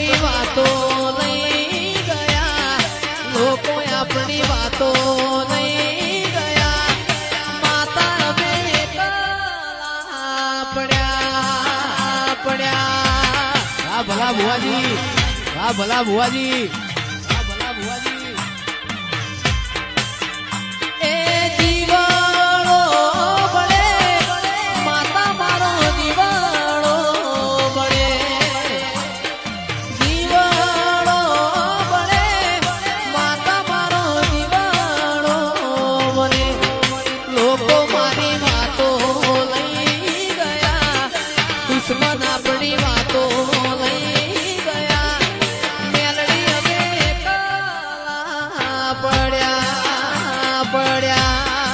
આપણી વાતો લઈ ગયા, લોકો આપણી વાતો લઈ ગયા, માતા બે પડ્યા પડ્યા. હા ભલા ભુવાજી, હા ભલા ભુવાજી, હા ભલા ભુવાજી. એ જીવાળો બળે માતા મારો જીવાળો બળે, જીવાળો બળે માતા મારો જીવાળો બળે. લોકો મારી વાતો લઈ ગયા, દુશ્મન આપણી વાતો લઈ ગયા, મેલડી હવે કાલા પડ્યા.